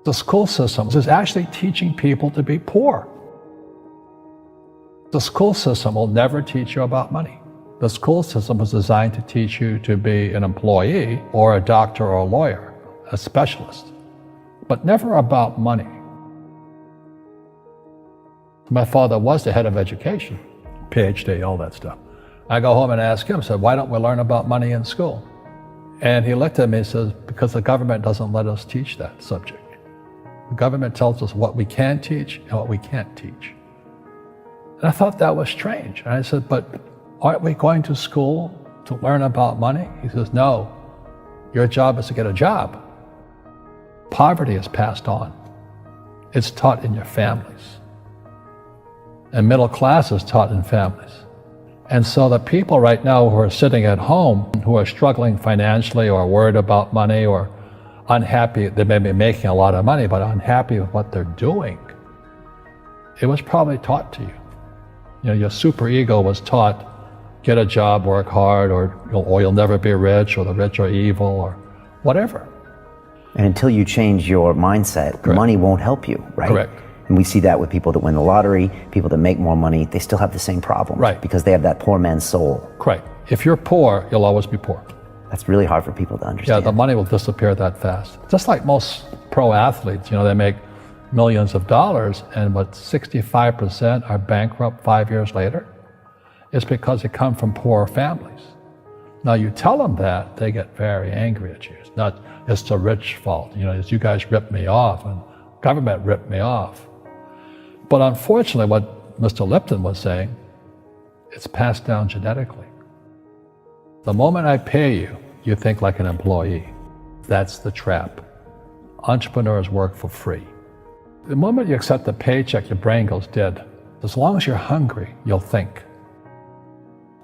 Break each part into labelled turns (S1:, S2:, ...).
S1: The school system is actually teaching people to be poor. The school system will never teach you about money. The school system was designed to teach you to be an employee or a doctor or a lawyer, a specialist, but never about money. My father was the head of education, PhD, all that stuff. I go home and ask him, I said, why don't we learn about money in school? And he looked at me and says, because the government doesn't let us teach that subject. The government tells us what we can teach and what we can't teach. And I thought that was strange. And I said, but aren't we going to school to learn about money? He says, no, your job is to get a job. Poverty is passed on. It's taught in your families. And middle class is taught in families. And so the people right now who are sitting at home, who are struggling financially or worried about money or unhappy, they may be making a lot of money, but unhappy with what they're doing, it was probably taught to you. You know, your superego was taught, get a job, work hard, or you'll never be rich, or the rich are evil, or whatever.
S2: And until you change your mindset,
S1: Correct.
S2: Money won't help you, right?
S1: Correct.
S2: And we see that with people that win the lottery, people that make more money, they still have the same problem.
S1: Right.
S2: Because they have that poor man's soul.
S1: Correct. If you're poor, you'll always be poor.
S2: That's really hard for people to understand.
S1: Yeah, the money will disappear that fast. Just like most pro athletes, you know, they make millions of dollars, and what 65% are bankrupt 5 years later. It's because they come from poor families. Now you tell them that, they get very angry at you. It's not, it's the rich fault. You know, it's you guys ripped me off and government ripped me off. But unfortunately, what Mr. Lipton was saying, it's passed down genetically. The moment I pay you, you think like an employee. That's the trap. Entrepreneurs work for free. The moment you accept the paycheck, your brain goes dead. As long as you're hungry, you'll think.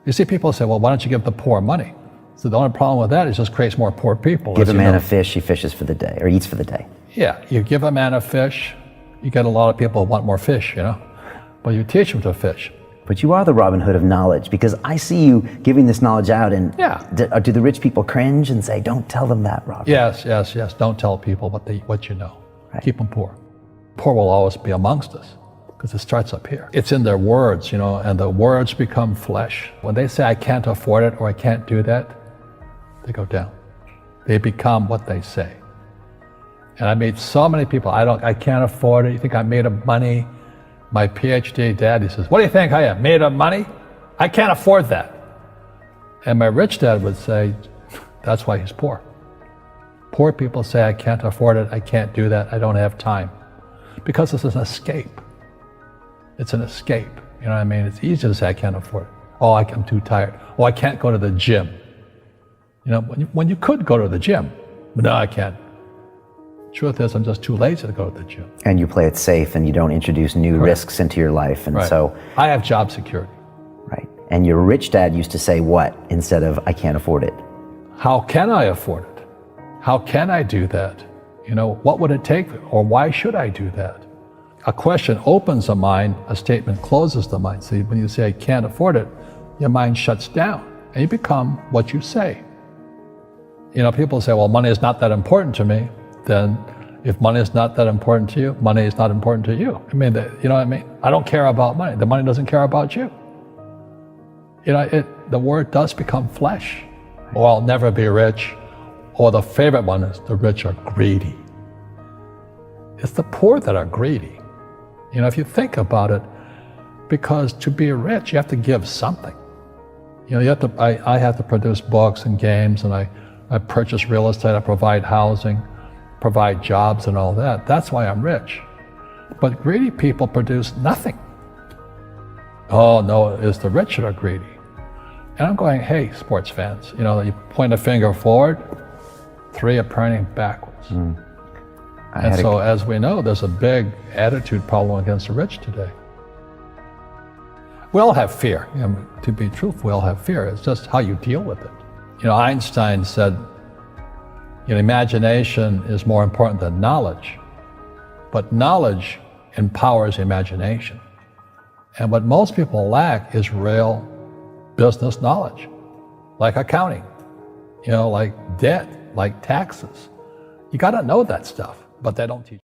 S1: You see people say, well, why don't you give the poor money? So the only problem with that is it just creates more poor people.
S2: Give a man a fish, he fishes for the day, or eats for the day.
S1: Yeah, you give a man a fish, you get a lot of people who want more fish, you know? But you teach them to fish.
S2: But you are the Robin Hood of knowledge, because I see you giving this knowledge out, and
S1: yeah.
S2: Do the rich people cringe and say, don't tell them that, Robin?
S1: Yes, yes, yes. Don't tell people what you know.
S2: Right.
S1: Keep them poor. Poor will always be amongst us, because it starts up here. It's in their words, you know, and the words become flesh. When they say, I can't afford it, or I can't do that, they go down. They become what they say. And I meet so many people, I can't afford it. You think I'm made of money? My PhD dad, he says, what do you think I am, made of money? I can't afford that. And my rich dad would say, that's why he's poor. Poor people say, I can't afford it, I can't do that, I don't have time. Because it's an escape. It's an escape, you know what I mean? It's easy to say, I can't afford it. Oh, I'm too tired. Oh, I can't go to the gym. You know, when you could go to the gym, but no, I can't. Truth is, I'm just too lazy to go to the gym.
S2: And you play it safe, and you don't introduce new
S1: Correct.
S2: risks into your life, and
S1: Right.
S2: so...
S1: I have job security.
S2: Right. And your rich dad used to say what instead of, I can't afford it?
S1: How can I afford it? How can I do that? You know, what would it take, or why should I do that? A question opens the mind, a statement closes the mind. See, when you say, I can't afford it, your mind shuts down, and you become what you say. You know, people say, well, money is not that important to me. Then if money is not that important to you, money is not important to you. I mean, you know what I mean? I don't care about money. The money doesn't care about you. You know, the word does become flesh. Or I'll never be rich. Or the favorite one is the rich are greedy. It's the poor that are greedy. You know, if you think about it, because to be rich, you have to give something. You know, you have to, I have to produce books and games, and I purchase real estate, I provide housing, provide jobs and all that. That's why I'm rich. But greedy people produce nothing. Oh no, it's the rich that are greedy. And I'm going, hey, sports fans, you know, you point a finger forward, 3 are pointing backwards. And so as we know, there's a big attitude problem against the rich today. We all have fear. You know, to be truthful, we all have fear. It's just how you deal with it. You know, Einstein said, you know, imagination is more important than knowledge, but knowledge empowers imagination. And what most people lack is real business knowledge, like accounting, you know, like debt, like taxes. You got to know that stuff, but they don't teach.